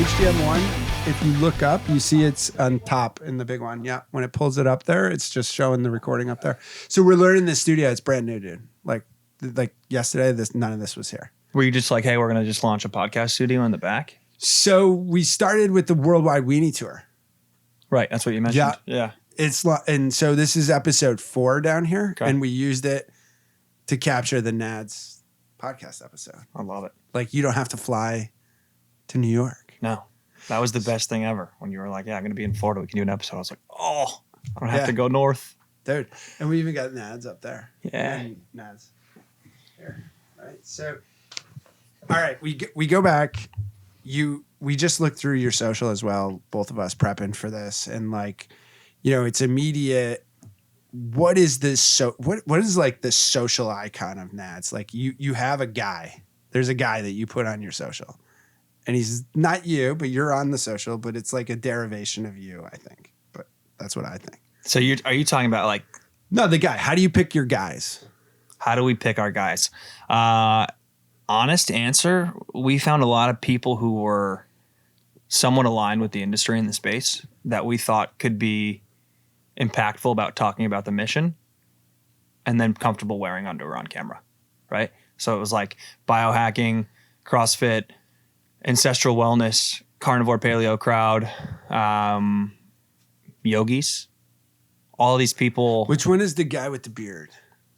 HDM1, if you look up, you see it's on top in the big one. Yeah. When it pulls it up there, it's just showing the recording up there. So we're learning this studio. It's brand new, dude. Like yesterday, none of this was here. Were you just like, hey, we're going to just launch a podcast studio in the back? So we started with the Worldwide Weenie Tour. Right. That's what you mentioned. Yeah. And so this is episode 4 down here. Okay. And we used it to capture the NADS podcast episode. I love it. Like, you don't have to fly to New York. No. That was the best thing ever. When you were like, yeah, I'm going to be in Florida. We can do an episode. I was like, oh, I don't have to go north. Dude. And we even got NADS up there. Yeah. And NADS. Here. All right. So, all right. We go back. We just looked through your social as well, both of us prepping for this. And like, you know, it's immediate. What is this? What is like the social icon of NADS? Like you have a guy. There's a guy that you put on your social. And he's not you, but you're on the social, but it's like a derivation of you, I think. But that's what I think. So are you talking about like... No, the guy. How do you pick your guys? How do we pick our guys? Honest answer, we found a lot of people who were somewhat aligned with the industry in the space that we thought could be impactful about talking about the mission and then comfortable wearing underwear on camera, right? So it was like biohacking, CrossFit, ancestral wellness, carnivore paleo crowd, yogis, all these people. Which one is the guy with the beard,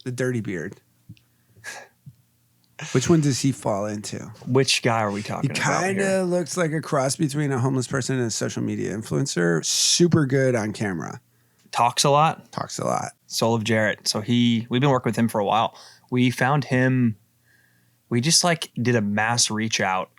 the dirty beard? Which one does he fall into? Which guy are we talking about? He kind of looks like a cross between a homeless person and a social media influencer. Super good on camera. Talks a lot. Soul of Jarrett. So we've been working with him for a while. We found him. We just like did a mass reach out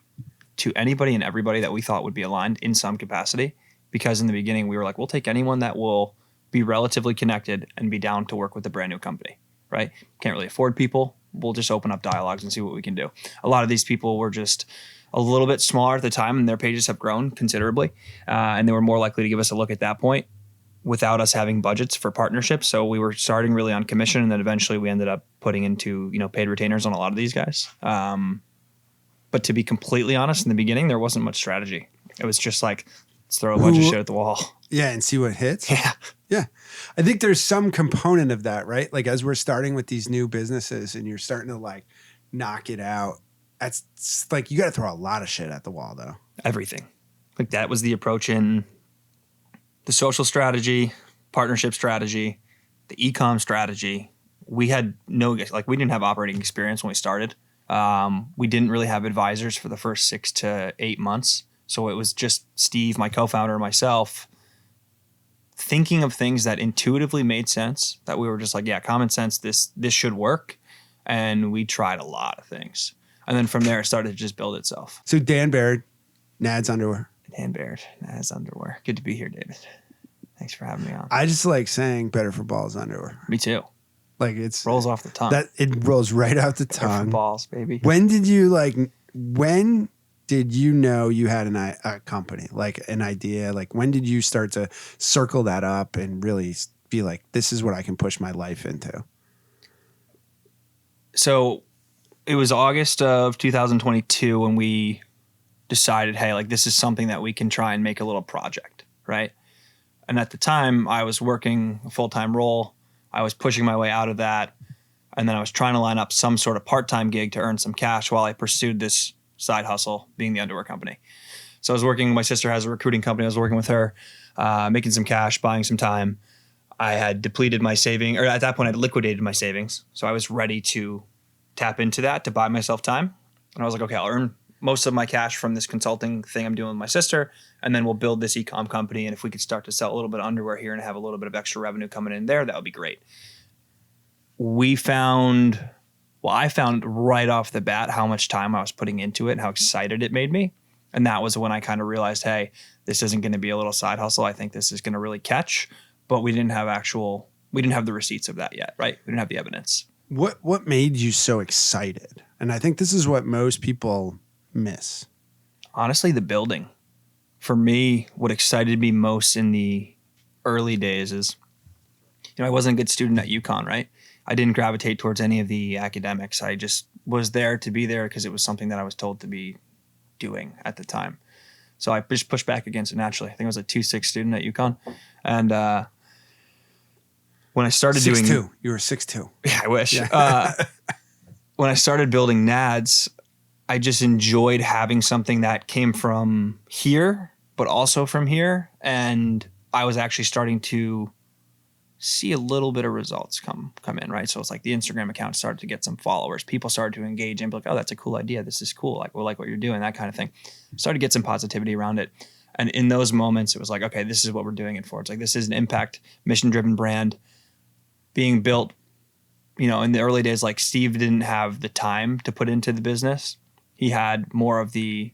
to anybody and everybody that we thought would be aligned in some capacity. Because in the beginning we were like, we'll take anyone that will be relatively connected and be down to work with a brand new company, right? Can't really afford people. We'll just open up dialogues and see what we can do. A lot of these people were just a little bit smaller at the time and their pages have grown considerably. And they were more likely to give us a look at that point without us having budgets for partnerships. So we were starting really on commission and then eventually we ended up putting into, paid retainers on a lot of these guys. But to be completely honest, in the beginning, there wasn't much strategy. It was just like, let's throw a bunch of shit at the wall. Yeah, and see what hits. Yeah. Yeah. I think there's some component of that, right? Like as we're starting with these new businesses and you're starting to like knock it out, that's like you got to throw a lot of shit at the wall though. Everything. Like that was the approach in the social strategy, partnership strategy, the e-com strategy. We had we didn't have operating experience when we started. We didn't really have advisors for the first 6 to 8 months. So it was just Steve, my co-founder, and myself thinking of things that intuitively made sense, that we were just like, yeah, common sense, this should work. And we tried a lot of things. And then from there, it started to just build itself. So Dan Baird, NADS Underwear. Dan Baird, NADS Underwear. Good to be here, David. Thanks for having me on. I just like saying better for balls underwear. Me too. Like it's... Rolls off the tongue. It rolls right off the tongue. Better for balls, baby. When did you know you had a company, like an idea? Like when did you start to circle that up and really be like, this is what I can push my life into? So it was August of 2022 when we decided, hey, like this is something that we can try and make a little project, right? And at the time I was working a full-time role. I was pushing my way out of that. And then I was trying to line up some sort of part-time gig to earn some cash while I pursued this side hustle, being the underwear company. So I was working, my sister has a recruiting company. I was working with her, making some cash, buying some time. I had depleted my savings, or at that point I'd liquidated my savings. So I was ready to tap into that to buy myself time. And I was like, okay, I'll earn most of my cash from this consulting thing I'm doing with my sister. And then we'll build this e-com company. And if we could start to sell a little bit of underwear here and have a little bit of extra revenue coming in there, that would be great. I found right off the bat how much time I was putting into it and how excited it made me. And that was when I kind of realized, hey, this isn't going to be a little side hustle. I think this is going to really catch. But we didn't have the receipts of that yet, right? We didn't have the evidence. What made you so excited? And I think this is what most people miss. Honestly, the building. For me, what excited me most in the early days is, I wasn't a good student at UConn, right? I didn't gravitate towards any of the academics. I just was there to be there because it was something that I was told to be doing at the time. So I just pushed back against it naturally. I think I was a 2.6 student at UConn. And when I started 6'2". You were 6'2". Yeah, I wish. Yeah. When I started building NADS, I just enjoyed having something that came from here, but also from here. And I was actually starting to see a little bit of results come in, right? So it's like the Instagram account started to get some followers. People started to engage and be like, oh, that's a cool idea. This is cool. Like, we like what you're doing, that kind of thing. Started to get some positivity around it. And in those moments, it was like, okay, this is what we're doing it for. It's like, this is an impact, mission-driven brand being built. You know, in the early days, like Steve didn't have the time to put into the business. He had more of the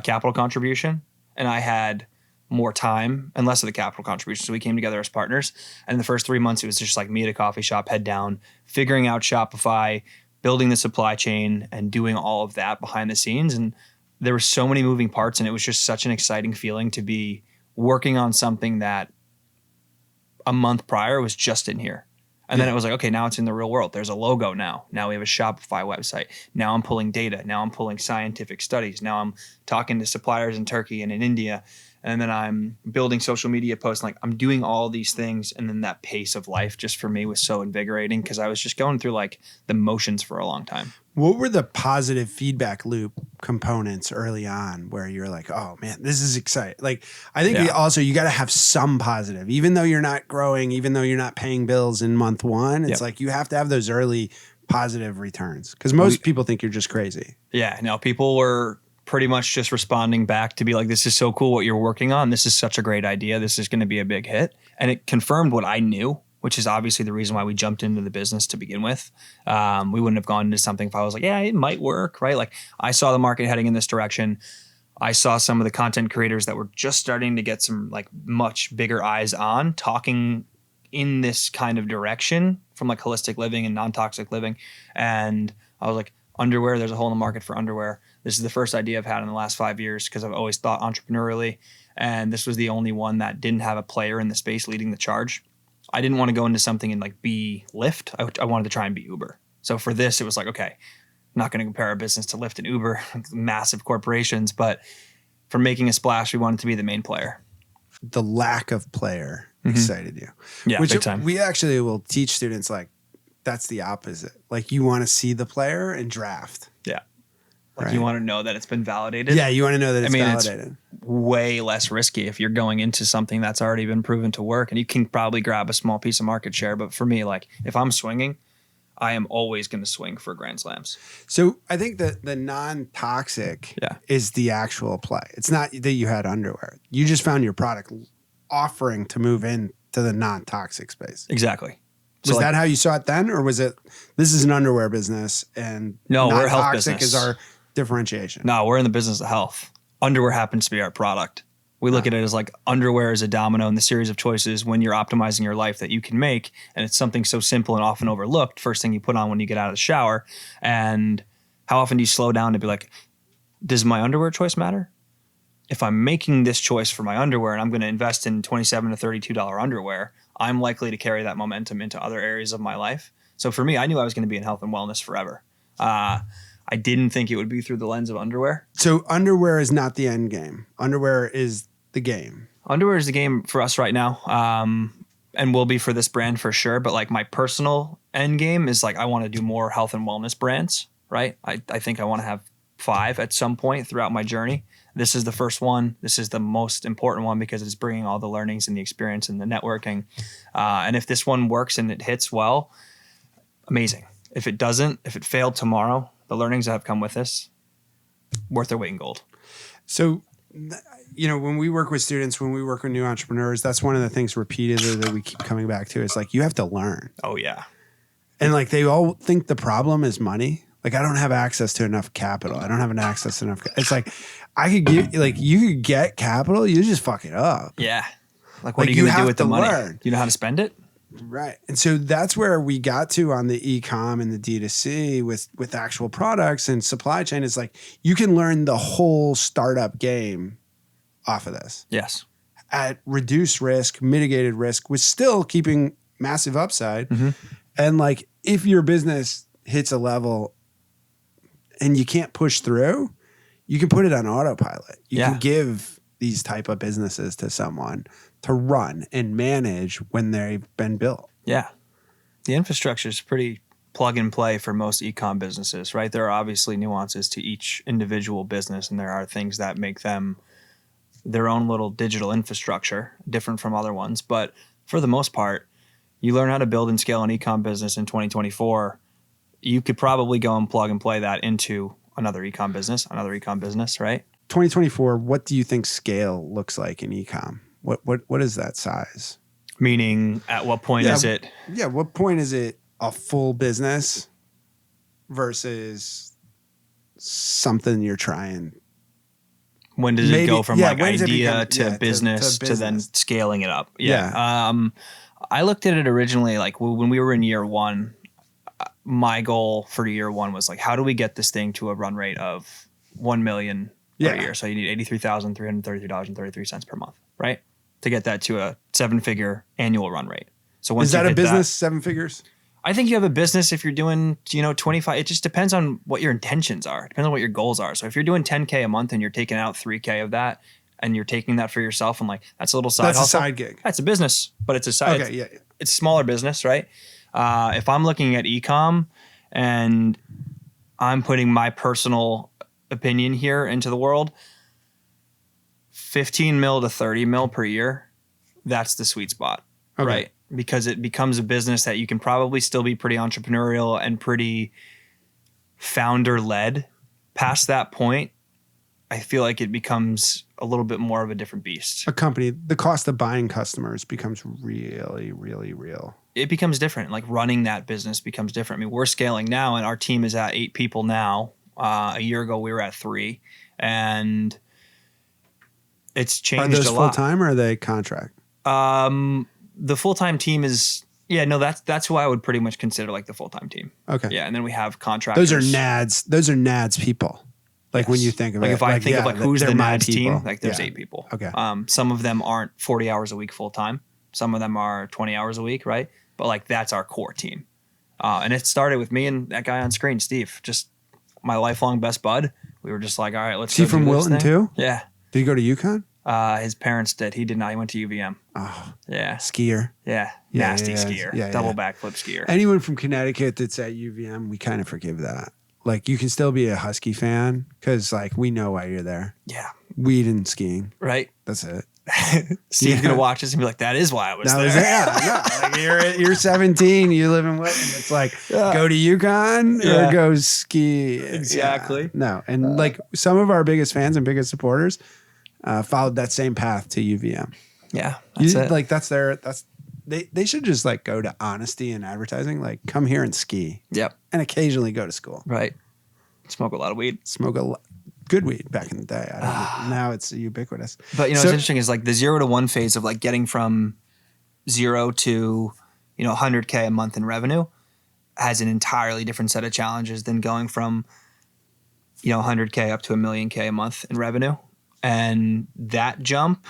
capital contribution, and I had more time and less of the capital contribution. So we came together as partners. And in the first 3 months, it was just like me at a coffee shop, head down, figuring out Shopify, building the supply chain, and doing all of that behind the scenes. And there were so many moving parts, and it was just such an exciting feeling to be working on something that a month prior was just in here. And then it was like, okay, now it's in the real world. There's a logo now. Now we have a Shopify website. Now I'm pulling data. Now I'm pulling scientific studies. Now I'm talking to suppliers in Turkey and in India. And then I'm building social media posts. Like, I'm doing all these things. And then that pace of life just for me was so invigorating because I was just going through like the motions for a long time. What were the positive feedback loop components early on where you're like, oh man, this is exciting? Like, I think also you got to have some positive, even though you're not growing, even though you're not paying bills in month one. It's like you have to have those early positive returns because most people think you're just crazy. Yeah. No, people were pretty much just responding back to be like, this is so cool what you're working on. This is such a great idea. This is going to be a big hit. And it confirmed what I knew, which is obviously the reason why we jumped into the business to begin with. We wouldn't have gone into something if I was like, yeah, it might work, right? Like, I saw the market heading in this direction. I saw some of the content creators that were just starting to get some like much bigger eyes on talking in this kind of direction from like holistic living and non-toxic living. And I was like, underwear, there's a hole in the market for underwear. This is the first idea I've had in the last 5 years because I've always thought entrepreneurially. And this was the only one that didn't have a player in the space leading the charge. I didn't want to go into something and like be Lyft. I wanted to try and be Uber. So for this, it was like, okay, I'm not going to compare our business to Lyft and Uber, massive corporations, but for making a splash, we wanted to be the main player. The lack of player excited you. Yeah, big time. We actually will teach students like, that's the opposite. Like, you want to see the player and draft. Yeah. Like, you want to know that it's been validated. Yeah, you want to know that it's validated. It's way less risky if you're going into something that's already been proven to work, and you can probably grab a small piece of market share. But for me, like, if I'm swinging, I am always going to swing for grand slams. So I think that the non-toxic is the actual play. It's not that you had underwear. You just found your product offering to move into the non-toxic space. Exactly. Was that how you saw it then? Or was it, this is an underwear business and no, we're a health business. Is our differentiation? No, we're in the business of health. Underwear happens to be our product. We look at it as like underwear is a domino in the series of choices when you're optimizing your life that you can make. And it's something so simple and often overlooked. First thing you put on when you get out of the shower. And how often do you slow down to be like, does my underwear choice matter? If I'm making this choice for my underwear and I'm going to invest in $27 to $32 underwear, I'm likely to carry that momentum into other areas of my life. So for me, I knew I was going to be in health and wellness forever. I didn't think it would be through the lens of underwear. So underwear is not the end game. Underwear is the game. Underwear is the game for us right now. And will be for this brand for sure. But like, my personal end game is like, I want to do more health and wellness brands, right? I think I want to have 5 at some point throughout my journey. This is the first one. This is the most important one because it's bringing all the learnings and the experience and the networking. And if this one works and it hits well, amazing. If it doesn't, if it failed tomorrow, the learnings that have come with this, worth their weight in gold. So, you know, when we work with students, when we work with new entrepreneurs, that's one of the things repeatedly that we keep coming back to is like, you have to learn. Oh, yeah. And like, they all think the problem is money. Like, I don't have access to enough capital. I don't have an access to enough. It's like, I could give, like, you could get capital. You just fuck it up. Yeah. Like, what are you going to do with the money? Learn. You know how to spend it? Right. And so that's where we got to on the e-com and the D2C with actual products and supply chain. Is like, you can learn the whole startup game off of this. Yes. At reduced risk, mitigated risk, with still keeping massive upside. Mm-hmm. And like, if your business hits a level and you can't push through, you can put it on autopilot. You Yeah. can give these type of businesses to someone to run and manage when they've been built. Yeah. The infrastructure is pretty plug and play for most e-com businesses, right? There are obviously nuances to each individual business, and there are things that make them their own little digital infrastructure, different from other ones. But for the most part, you learn how to build and scale an e-com business in 2024. You could probably go and plug and play that into another e-com business, right? 2024, what do you think scale looks like in e-com? What is that size? Meaning, at what point is it? Yeah, what point is it a full business versus something you're trying? When does it go from like idea to business to to then scaling it up? Yeah. I looked at it originally like when we were in year one. My goal for year one was like, how do we get this thing to a run rate of 1 million per year? So you need $83,333.33 per month, right? To get that to a 7-figure annual run rate. So once is that a business 7 figures? I think you have a business if you're doing, 25. It just depends on what your intentions are. It depends on what your goals are. So if you're doing 10K a month and you're taking out 3K of that and you're taking that for yourself and like, that's a little side hustle. That's a side gig. That's a business, but it's a side. Okay, yeah. It's a smaller business, right? If I'm looking at e-com and I'm putting my personal opinion here into the world, 15 mil to 30 mil per year, that's the sweet spot, right? Because it becomes a business that you can probably still be pretty entrepreneurial and pretty founder-led. Past that point, I feel like it becomes a little bit more of a different beast. A company, the cost of buying customers becomes really, really real. It becomes different. Like running that business becomes different. I mean, we're scaling now and our team is at 8 people now. A year ago, we were at 3. And it's changed a lot. Are those full-time or are they contract? The full-time team is, that's who I would pretty much consider like the full-time team. Okay. Yeah, and then we have contractors. Those are NADS people. Like when you think of like it. If I think of like who's the NADS people. team, like there's 8 people. Okay. Some of them aren't 40 hours a week full-time. Some of them are 20 hours a week, right? But like that's our core team. And it started with me and that guy on screen, Steve, just my lifelong best bud. We were just like, all right, let's Is he from Wilton too? Yeah. Did he go to UConn? His parents did. He did not. He went to UVM. Oh, yeah. Skier. Yeah. Nasty skier. Yeah, double backflip skier. Anyone from Connecticut that's at UVM, we kind of forgive that. Like you can still be a Husky fan because like we know why you're there. Yeah. Weed and skiing. Right. That's it. Steve's gonna watch this and be like, "That is why I was there." Like you're 17, you live in Wilton. It's like go to UConn or go ski. Exactly. Yeah. No, and like some of our biggest fans and biggest supporters followed that same path to UVM. Yeah, that's it. Like they should just like go to honesty and advertising. Like come here and ski. Yep. And occasionally go to school. Right. Smoke a lot of weed. Smoke a lot. Good weed back in the day. Now it's ubiquitous. But what's interesting is like the 0 to 1 phase of like getting from 0 to 100K a month in revenue has an entirely different set of challenges than going from 100K up to 1 million K a month in revenue. And that jump,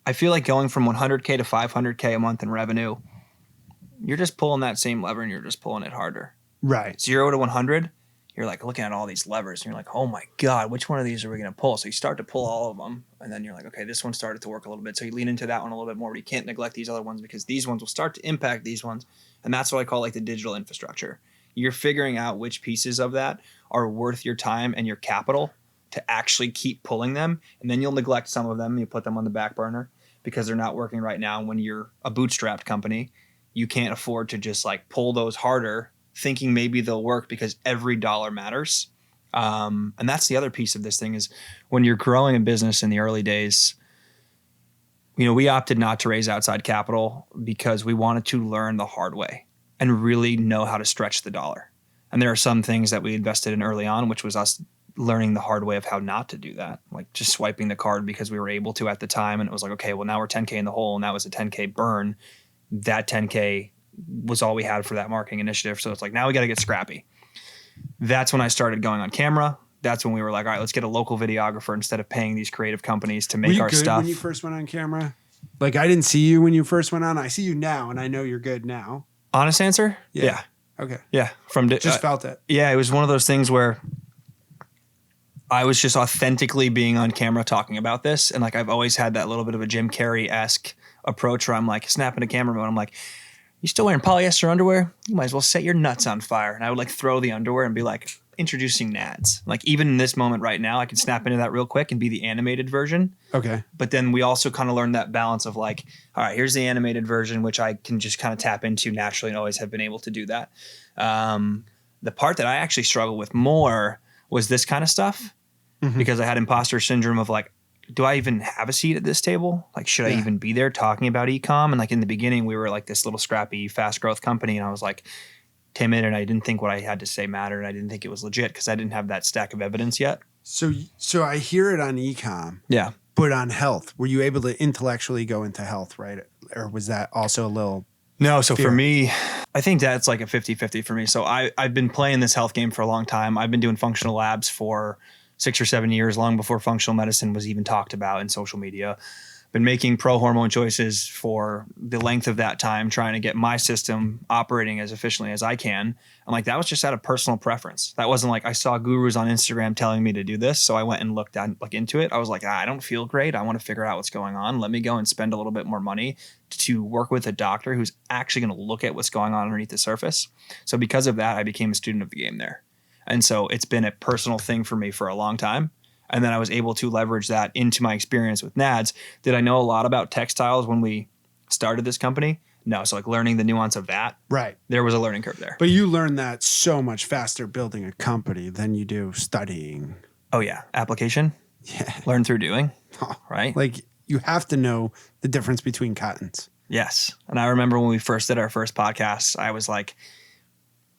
I feel like going from 100K to 500K a month in revenue, you're just pulling that same lever and you're just pulling it harder. Right. 0 to 100. You're like looking at all these levers and you're like, oh my God, which one of these are we going to pull? So you start to pull all of them. And then you're like, okay, this one started to work a little bit. So you lean into that one a little bit more, but you can't neglect these other ones because these ones will start to impact these ones. And that's what I call like the digital infrastructure. You're figuring out which pieces of that are worth your time and your capital to actually keep pulling them. And then you'll neglect some of them. You put them on the back burner because they're not working right now. And when you're a bootstrapped company, you can't afford to just like pull those harder thinking maybe they'll work because every dollar matters. And that's the other piece of this thing is when you're growing a business in the early days, we opted not to raise outside capital because we wanted to learn the hard way and really know how to stretch the dollar. And there are some things that we invested in early on, which was us learning the hard way of how not to do that. Like just swiping the card because we were able to at the time. And it was like, okay, well now we're 10K in the hole and that was a 10K burn. That 10K was all we had for that marketing initiative. So it's like, now we got to get scrappy. That's when I started going on camera. That's when we were like, all right, let's get a local videographer instead of paying these creative companies to make our stuff. When you first went on camera? Like I didn't see you when you first went on. I see you now and I know you're good now. Honest answer? Yeah. Okay. Yeah. Just felt it. Yeah. It was one of those things where I was just authentically being on camera talking about this. And like, I've always had that little bit of a Jim Carrey-esque approach where I'm like snapping a camera mode. I'm like, you still wearing polyester underwear? You might as well set your nuts on fire. And I would like throw the underwear and be like, introducing nads. Like even in this moment right now, I can snap into that real quick and be the animated version. Okay. But then we also kind of learned that balance of like, all right, here's the animated version, which I can just kind of tap into naturally and always have been able to do that. The part that I actually struggle with more was this kind of stuff because I had imposter syndrome of like, do I even have a seat at this table? Like, should I even be there talking about e-com? And like in the beginning, we were like this little scrappy, fast growth company. And I was like timid and I didn't think what I had to say mattered. I didn't think it was legit because I didn't have that stack of evidence yet. So I hear it on e-com. Yeah. But on health, were you able to intellectually go into health, right? Or was that also a little... No, so fear? For me, I think that's like a 50-50 for me. So I've been playing this health game for a long time. I've been doing functional labs for 6 or 7 years, long before functional medicine was even talked about in social media. Been making pro-hormone choices for the length of that time, trying to get my system operating as efficiently as I can. And like that was just out of personal preference. That wasn't like I saw gurus on Instagram telling me to do this, so I went and looked into it. I was like, I don't feel great. I want to figure out what's going on. Let me go and spend a little bit more money to work with a doctor who's actually going to look at what's going on underneath the surface. So because of that, I became a student of the game there. And so it's been a personal thing for me for a long time. And then I was able to leverage that into my experience with NADS. Did I know a lot about textiles when we started this company? No. So like learning the nuance of that. Right. There was a learning curve there. But you learn that so much faster building a company than you do studying. Oh yeah. Application. Yeah. Learn through doing. Right. Like you have to know the difference between cottons. Yes. And I remember when we first did our first podcast, I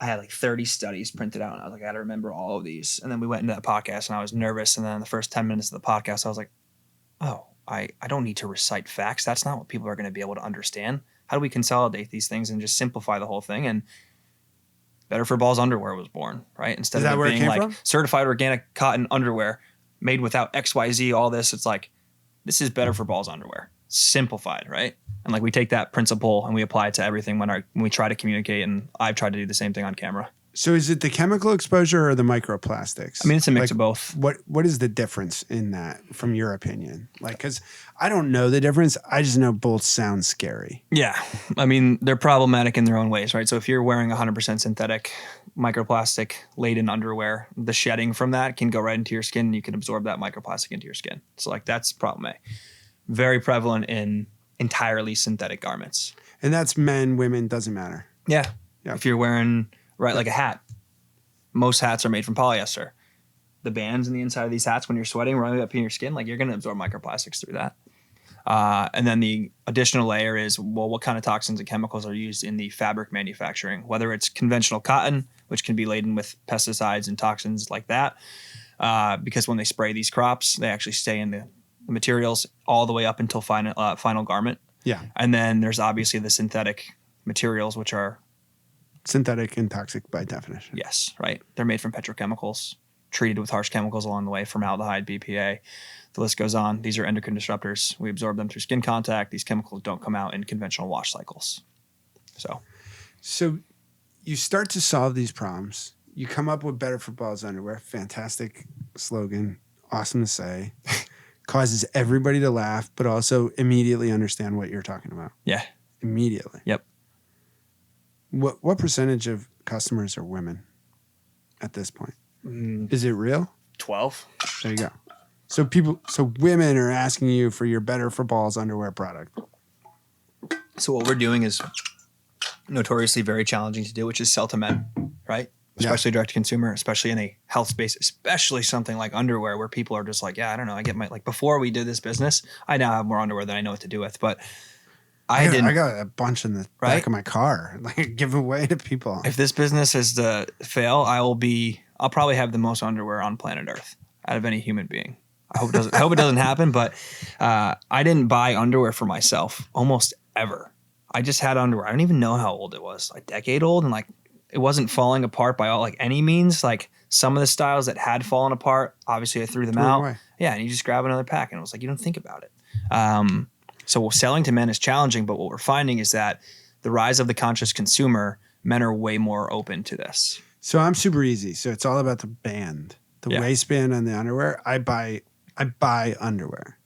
had like 30 studies printed out and I was like, I got to remember all of these. And then we went into that podcast and I was nervous. And then the first 10 minutes of the podcast, I was like, oh, I don't need to recite facts. That's not what people are going to be able to understand. How do we consolidate these things and just simplify the whole thing? And Better for Balls underwear was born, right? Instead of it being like certified organic cotton underwear made without XYZ, all this, it's like, this is Better for Balls underwear. Simplified, right? And like we take that principle and we apply it to everything when we try to communicate, and I've tried to do the same thing on camera. So is it the chemical exposure or the microplastics? I mean, it's a mix of both. What is the difference in that from your opinion? Like, because I don't know the difference. I just know both sound scary. Yeah. I mean, they're problematic in their own ways, right? So if you're wearing 100% synthetic microplastic laden underwear, the shedding from that can go right into your skin and you can absorb that microplastic into your skin. So like that's problem A. Very prevalent in entirely synthetic garments. And that's men, women, doesn't matter. Yeah. If you're wearing... Right, like a hat. Most hats are made from polyester. The bands in the inside of these hats, when you're sweating right up in your skin, like you're going to absorb microplastics through that. And then the additional layer is, well, what kind of toxins and chemicals are used in the fabric manufacturing? Whether it's conventional cotton, which can be laden with pesticides and toxins like that, because when they spray these crops, they actually stay in the materials all the way up until final garment. Yeah. And then there's obviously the synthetic materials, which are synthetic and toxic by definition. Yes, right. They're made from petrochemicals, treated with harsh chemicals along the way, formaldehyde, BPA. The list goes on. These are endocrine disruptors. We absorb them through skin contact. These chemicals don't come out in conventional wash cycles. So you start to solve these problems. You come up with Better for Balls underwear. Fantastic slogan. Awesome to say. Causes everybody to laugh, but also immediately understand what you're talking about. Yeah. Immediately. Yep. What percentage of customers are women at this point? Is it real? 12. There you go. So women are asking you for your Better for Balls underwear product. So what we're doing is notoriously very challenging to do, which is sell to men, right? Especially direct to consumer, especially in a health space, especially something like underwear where people are just like, yeah, I don't know. I get before we did this business, I now have more underwear than I know what to do with, but I got a bunch in the back of my car, like give away to people. If this business is to fail, I'll probably have the most underwear on planet Earth out of any human being. I hope it doesn't happen, but I didn't buy underwear for myself almost ever. I just had underwear. I don't even know how old it was, like a decade old, and like it wasn't falling apart by any means. Like some of the styles that had fallen apart, obviously I threw them out. Away. Yeah, and you just grab another pack, and it was like you don't think about it. So selling to men is challenging, but what we're finding is that the rise of the conscious consumer, men are way more open to this. So I'm super easy. So it's all about the band. the waistband and the underwear, I buy underwear.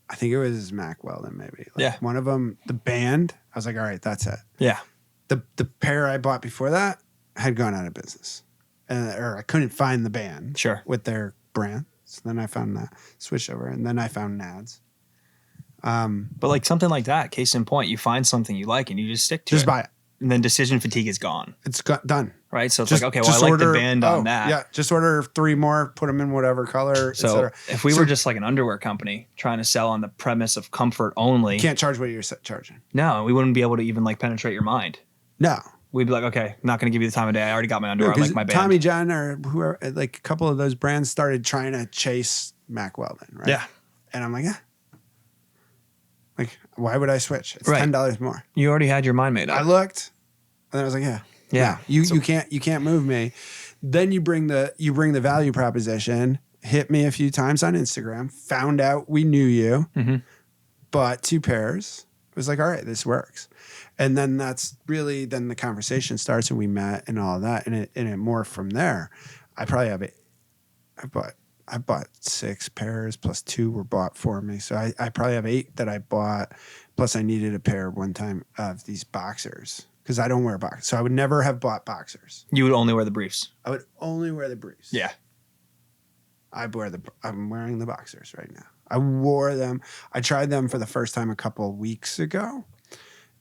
I think it was Mack Weldon, maybe. One of them, the band, I was like, all right, that's it. Yeah. The pair I bought before that had gone out of business. Or I couldn't find the band with their brand. So then I found that, switched over, and then I found Nads. But like something like that, case in point, you find something you like and you just stick to it. Just buy it. And then decision fatigue is gone. It's done. Right? So it's like, okay, well, I like the band on that. Yeah, just order 3 more, put them in whatever color, so if we were just like an underwear company trying to sell on the premise of comfort only. You can't charge what you're charging. No, we wouldn't be able to even like penetrate your mind. No. We'd be like, okay, I'm not going to give you the time of day. I already got my underwear. I like my band. Tommy John or whoever, like a couple of those brands started trying to chase Mack Weldon, right? Yeah. And I'm like, like, why would I switch? It's $10 more. You already had your mind made up. I looked, and I was like, yeah. You can't move me. Then you bring the value proposition. Hit me a few times on Instagram. Found out we knew you. Mm-hmm. Bought 2 pairs. It was like, all right, this works. And then that's really then the conversation starts, and we met and all of that, and it morphed from there. I probably have it. I bought 6 pairs plus 2 were bought for me. So I probably have 8 that I bought. Plus I needed a pair one time of these boxers because I don't wear boxers. So I would never have bought boxers. You would only wear the briefs. I would only wear the briefs. Yeah. I'm wearing the boxers right now. I wore them. I tried them for the first time a couple of weeks ago.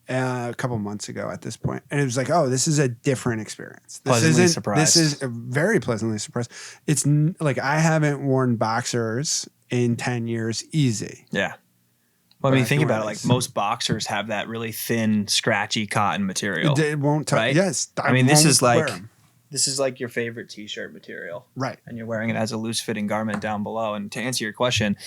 A couple months ago at this point. And it was like, oh, this is a different experience. Pleasantly surprised. This is very pleasantly surprised. It's like I haven't worn boxers in 10 years easy. Yeah. Well, I mean, think about it. Like most boxers have that really thin, scratchy cotton material. It won't touch. Right? Yes. I mean, this is like your favorite t-shirt material. Right. And you're wearing it as a loose fitting garment down below. And to answer your question,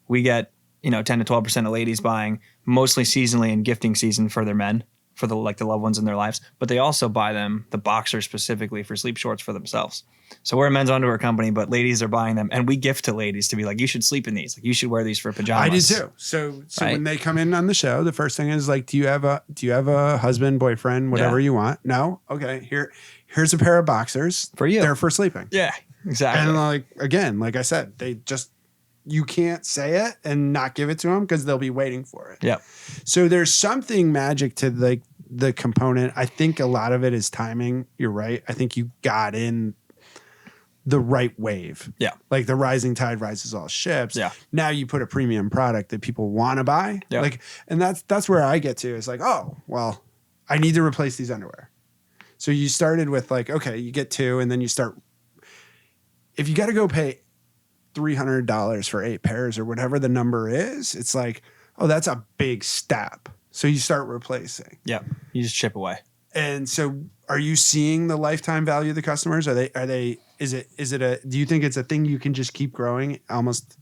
we get 10 to 12% of ladies buying mostly seasonally in gifting season for their men, for the loved ones in their lives, but they also buy them the boxers specifically for sleep shorts for themselves. So we're a men's underwear company, but ladies are buying them, and we gift to ladies to be like, you should sleep in these. Like you should wear these for pajamas. I do too. So when they come in on the show, the first thing is like, do you have a husband, boyfriend, whatever you want? No. Okay. Here's a pair of boxers for you. They're for sleeping. Yeah, exactly. And like I said, you can't say it and not give it to them because they'll be waiting for it. Yeah. So there's something magic to the component. I think a lot of it is timing. You're right. I think you got in the right wave. Yeah. Like the rising tide rises all ships. Yeah. Now you put a premium product that people want to buy. Yeah. Like, and that's where I get to. It's like, oh, well, I need to replace these underwear. So you started with like, okay, you get 2, and then you start. If you got to go pay $300 for 8 pairs or whatever the number is, it's like, oh, that's a big step. So you start replacing. Yeah. You just chip away. And so are you seeing the lifetime value of the customers? Do you think it's a thing you can just keep growing almost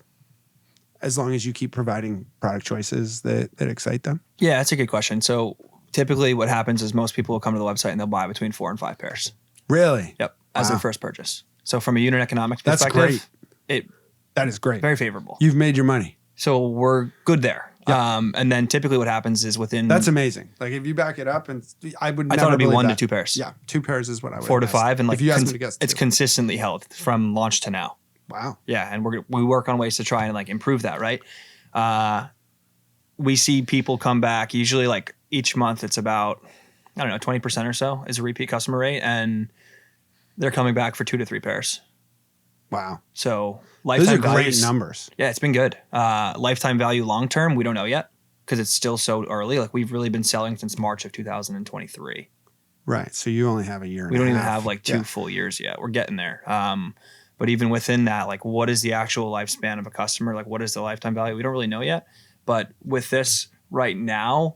as long as you keep providing product choices that excite them? Yeah, that's a good question. So typically what happens is most people will come to the website and they'll buy between 4 and 5 pairs. Really? Yep. As their first purchase. So from a unit economics perspective, that's great. That is great. Very favorable. You've made your money. So we're good there. Yeah. And then typically what happens is within... That's amazing. Like if you back it up, and I thought it'd be 1 to 2 pairs. Yeah, 2 pairs is what I would 4 to 5. And like if you asked me to guess, it's consistently held from launch to now. Wow. Yeah. And we work on ways to try and like improve that, right? We see people come back usually like each month. It's about, 20% or so is a repeat customer rate. And they're coming back for 2 to 3 pairs. Wow. So lifetime those are great numbers. Yeah, it's been good. Lifetime value long term, we don't know yet because it's still so early. Like we've really been selling since March of 2023. Right. So you only have a year. We don't even have like 2 full years yet. We're getting there. But even within that, like what is the actual lifespan of a customer? Like what is the lifetime value? We don't really know yet. But with this right now,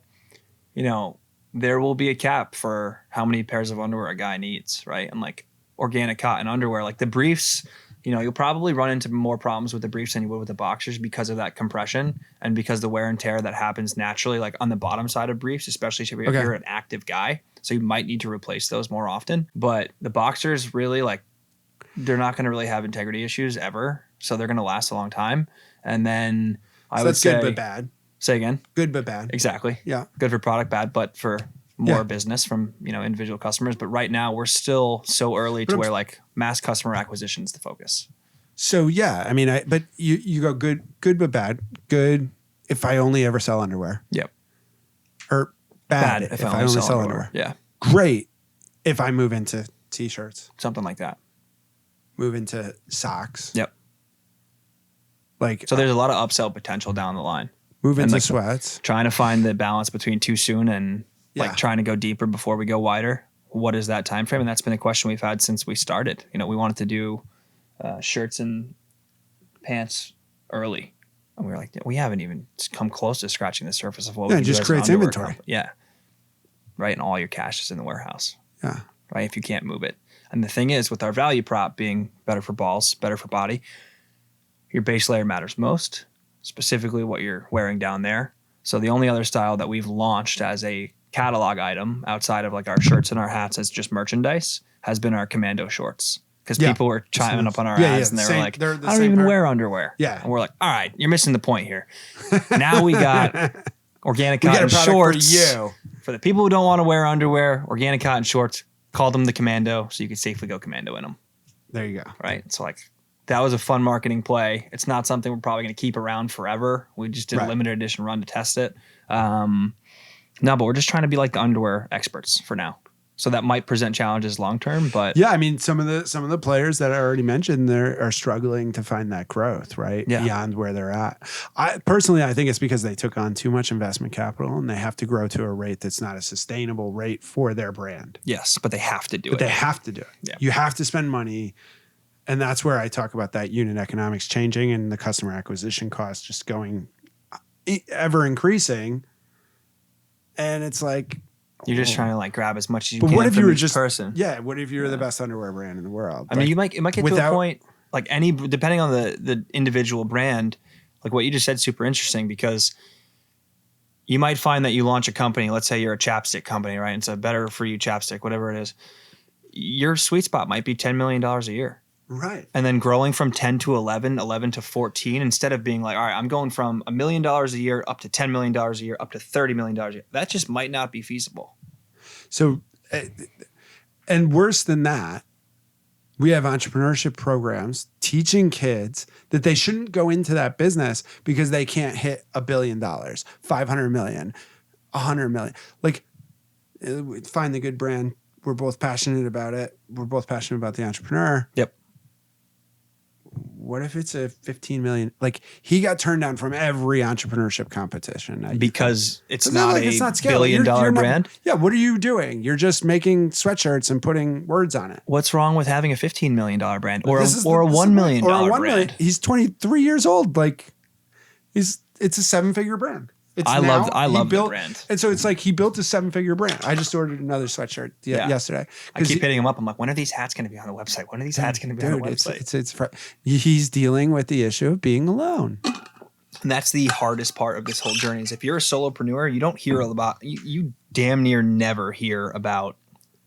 there will be a cap for how many pairs of underwear a guy needs, right? And like organic cotton underwear, like the briefs, you'll probably run into more problems with the briefs than you would with the boxers because of that compression and because the wear and tear that happens naturally, like on the bottom side of briefs, especially if you're an active guy. So you might need to replace those more often. But the boxers really they're not going to really have integrity issues ever. So they're going to last a long time. And then I would say... that's good but bad. Say again? Good but bad. Exactly. Yeah. Good for product, bad but for more business from, individual customers. But right now we're still so early to where like mass customer acquisition is the focus. So yeah, I mean, but you go good but bad. Good if I only ever sell underwear. Yep. Or bad if I only sell underwear. Yeah. Great if I move into t-shirts. Something like that. Move into socks. Yep. Like so there's a lot of upsell potential down the line. Move into sweats. Trying to find the balance between too soon and like trying to go deeper before we go wider. What is that time frame? And that's been a question we've had since we started. We wanted to do shirts and pants early. And we were like, we haven't even come close to scratching the surface of what we can do. Just creates inventory. Yeah. Right. And all your cash is in the warehouse. Yeah. Right. If you can't move it. And the thing is, with our value prop being better for balls, better for body, your base layer matters most, specifically what you're wearing down there. So the only other style that we've launched as a catalog item outside of like our shirts and our hats as just merchandise has been our commando shorts. Because people were chiming up on our ads and they were like, I don't even wear underwear. Yeah. And we're like, all right, you're missing the point here. Now we got organic cotton shorts. For you. For the people who don't want to wear underwear, organic cotton shorts, call them the commando so you can safely go commando in them. There you go. Right. So like that was a fun marketing play. It's not something we're probably going to keep around forever. We just did a limited edition run to test it. No, but we're just trying to be like the underwear experts for now. So that might present challenges long term, but yeah, I mean, some of the players that I already mentioned are struggling to find that growth, right? Yeah. Beyond where they're at. I think it's because they took on too much investment capital and they have to grow to a rate that's not a sustainable rate for their brand. Yes, but they have to do it. But they have to do it. Yeah. You have to spend money. And that's where I talk about that unit economics changing and the customer acquisition cost just going ever increasing. And it's like, you're just trying to like grab as much as you but can. What if you were just person? Yeah. What if you were the best underwear brand in the world? I mean, it might get to a point like depending on the individual brand, like what you just said, is super interesting because you might find that you launch a company. Let's say you're a chapstick company, right? It's a better for you chapstick, whatever it is. Your sweet spot might be $10 million a year. Right. And then growing from 10 to 11 to 14, instead of being like, all right, I'm going from $1 million a year up to $10 million a year, up to $30 million a year. That just might not be feasible. So, and worse than that, we have entrepreneurship programs teaching kids that they shouldn't go into that business because they can't hit $1 billion, 500 million, 100 million. Like, find the good brand. We're both passionate about it. We're both passionate about the entrepreneur. Yep. What if it's a 15 million? Like he got turned down from every entrepreneurship competition because it's not a $1 billion brand. Yeah. What are you doing? You're just making sweatshirts and putting words on it. What's wrong with having a $15 million brand or a $1 million brand? He's 23 years old. Like it's a 7-figure brand. I love the brand. And so it's like he built a 7-figure brand. I just ordered another sweatshirt yesterday. I keep hitting him up. I'm like, when are these hats going to be on the website? When are these hats going to be on the website? He's dealing with the issue of being alone. And that's the hardest part of this whole journey is if you're a solopreneur, you don't hear about, you damn near never hear about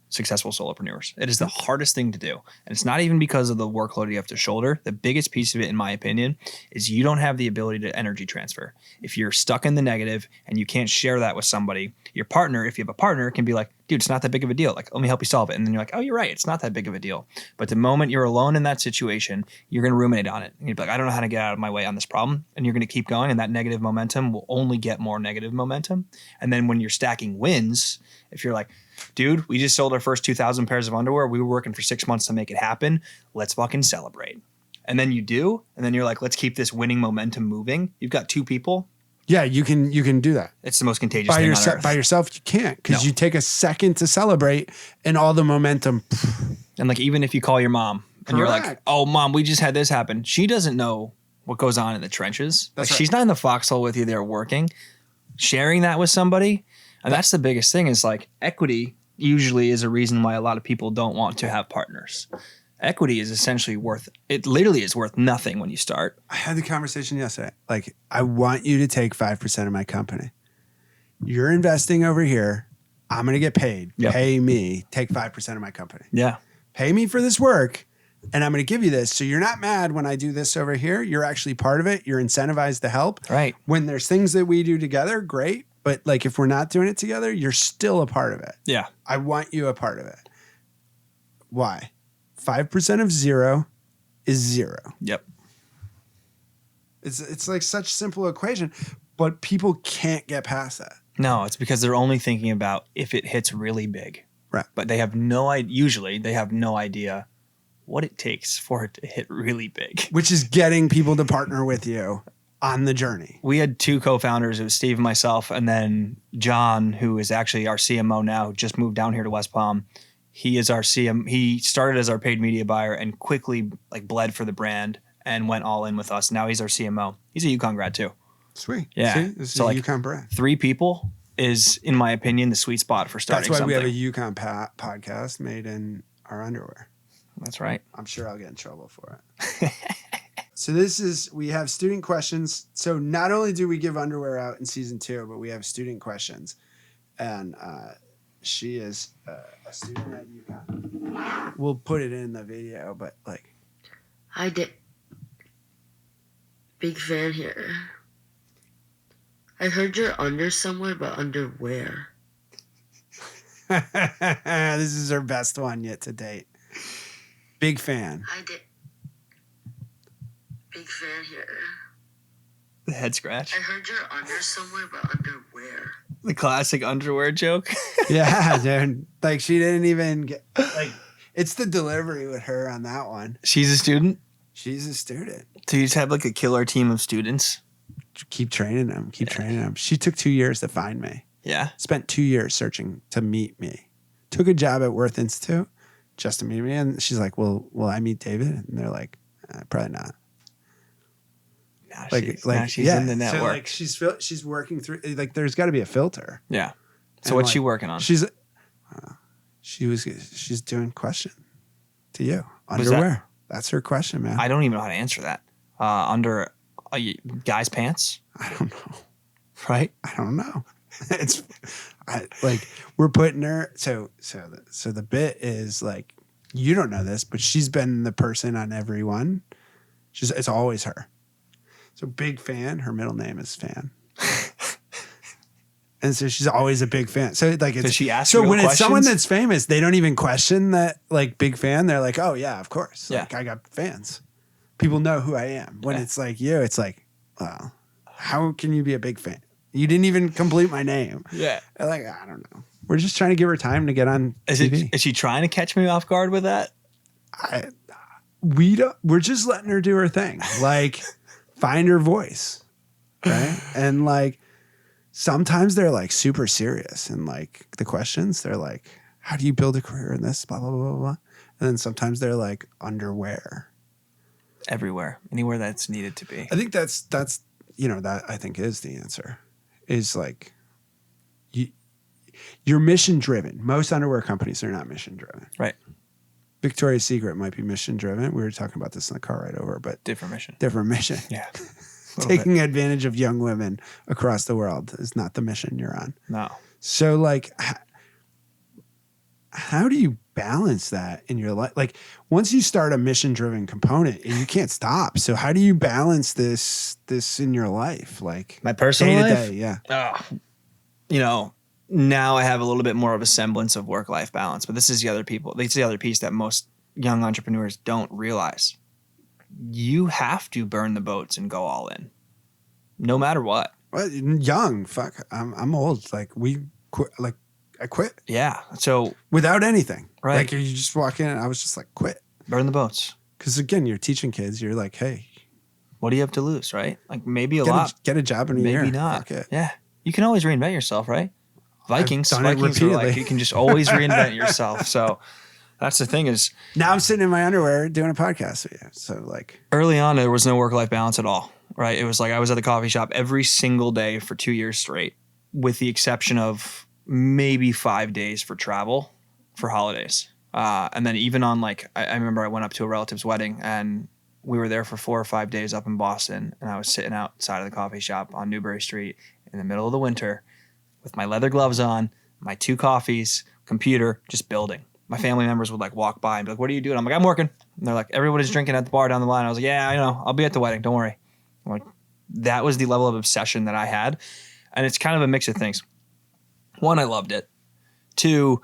successful solopreneurs. It is the hardest thing to do. And it's not even because of the workload you have to shoulder. The biggest piece of it, in my opinion, is you don't have the ability to energy transfer. If you're stuck in the negative and you can't share that with somebody, your partner, if you have a partner, can be like, dude, it's not that big of a deal. Like, let me help you solve it. And then you're like, oh, you're right. It's not that big of a deal. But the moment you're alone in that situation, you're going to ruminate on it. And you'll be like, I don't know how to get out of my way on this problem. And you're going to keep going. And that negative momentum will only get more negative momentum. And then when you're stacking wins, if you're like, dude, we just sold our first 2,000 pairs of underwear. We were working for 6 months to make it happen. Let's fucking celebrate. And then you do. And then you're like, let's keep this winning momentum moving. You've got 2 people. Yeah, you can do that. It's the most contagious thing on earth. By yourself, you can't because you take a second to celebrate and all the momentum. And like, even if you call your mom and you're like, oh, mom, we just had this happen. She doesn't know what goes on in the trenches. Like, she's not in the foxhole with you there working. Sharing that with somebody. And that's the biggest thing is like equity usually is a reason why a lot of people don't want to have partners. Equity is essentially it literally is worth nothing when you start. I had the conversation yesterday. Like, I want you to take 5% of my company. You're investing over here. I'm going to get paid. Yep. Pay me. Take 5% of my company. Yeah. Pay me for this work. And I'm going to give you this. So you're not mad when I do this over here. You're actually part of it. You're incentivized to help. Right. When there's things that we do together, great. But like, if we're not doing it together, you're still a part of it. Yeah. I want you a part of it. Why? 5% of 0 is 0. Yep. It's like such simple equation, but people can't get past that. No, it's because they're only thinking about if it hits really big. Right. But they have no idea. Usually they have no idea what it takes for it to hit really big. Which is getting people to partner with you on the journey. We had 2 co-founders. It was Steve and myself, and then John, who is actually our CMO now, who just moved down here to West Palm. He is our CM. He started as our paid media buyer and quickly like bled for the brand and went all in with us. Now he's our CMO. He's a UConn grad too. Sweet. Yeah. See, this is So, a like, UConn brand. 3 people is, in my opinion, the sweet spot for starting That's why something. we have a UConn podcast made in our underwear. That's right. I'm sure I'll get in trouble for it. So we have student questions. So not only do we give underwear out in season 2, but we have student questions. And she is a student at UConn. We'll put it in the video, but like. I did. Big fan here. I heard you're under somewhere, but under where? This is her best one yet to date. Big fan. I did. Big fan here. The head scratch. I heard you're under somewhere, but under where? The classic underwear joke. Yeah, dude. Like, she didn't even get, like, it's the delivery with her on that one. She's a student. She's a student. So you just have like a killer team of students. Keep training them. Keep training them. She took 2 years to find me. Yeah. Spent 2 years searching to meet me. Took a job at Worth Institute just to meet me. And she's like, well, will I meet David? And they're like, probably not. Now she's in the network. So like she's working through, like, there's got to be a filter. Yeah. So And, what's like, she working on? She's doing question to you. Was that- Underwear. That's her question, man. I don't even know how to answer that. Under a guy's pants, I don't know. right? I don't know. We're putting her. So the bit is like, you don't know this, but she's been the person on every one. It's always her. So big fan. Her middle name is Fan. And so she's always a big fan. So like, Does she ask so real when it's someone questions? that's famous, they don't even question that, like, big fan. They're like, oh yeah, of course. Yeah. Like, I got fans. People know who I am. When Yeah. it's like you, it's like, well, how can you be a big fan? You didn't even complete my name. Yeah. They're like, I don't know. We're just trying to give her time to get on Is TV. she trying to catch me off guard with that? We're just letting her do her thing. Like, find her voice. Right. And like, sometimes they're like super serious, and like the questions, they're like, how do you build a career in this? Blah, blah, blah, blah, blah. And then sometimes they're like, underwear. Everywhere, anywhere that's needed to be. I think that's that I think is the answer. Is like, you're mission driven. Most underwear companies are not mission driven. Right. Victoria's Secret might be mission driven. We were talking about this in the car ride over, but Different mission. different mission. Yeah. Taking advantage of young women across the world is not the mission you're on. No. So like, how do you balance that in your life? Like, once you start a mission driven component, you can't stop. So how do you balance this in your life? Like, My personal day to life? day, yeah. Now I have a little bit more of a semblance of work-life balance, but this is the other piece that most young entrepreneurs don't realize. You have to burn the boats and go all in, no matter what. Well, young, fuck. I'm old. Like, I quit Yeah. So without anything. Right. Like, you just walk in and I was just like, quit. burn the boats. Because again, you're teaching kids. You're like, hey, What do you have to lose, right? Like maybe a lot, get a job in a year. maybe not. Fuck it. Yeah. You can always reinvent yourself, right? Vikings done it were like, repeatedly. you can just always reinvent yourself. So that's the thing is, Now I'm sitting in my underwear doing a podcast with you. So like, early on, there was no work-life balance at all, right? It was like I was at the coffee shop every single day for 2 years straight, with the exception of maybe 5 days for travel for holidays. And then even on like, I remember I went up to a relative's wedding and we were there for 4 or 5 days up in Boston, and I was sitting outside of the coffee shop on Newbury Street in the middle of the winter with my leather gloves on, my 2 coffees, computer, just building. My family members would like walk by and be like, what are you doing? I'm like, I'm working. And they're like, everybody's drinking at the bar down the line. I was like, yeah, I know. I'll be at the wedding. Don't worry. I'm like, that was the level of obsession that I had. And it's kind of a mix of things. One, I loved it. Two,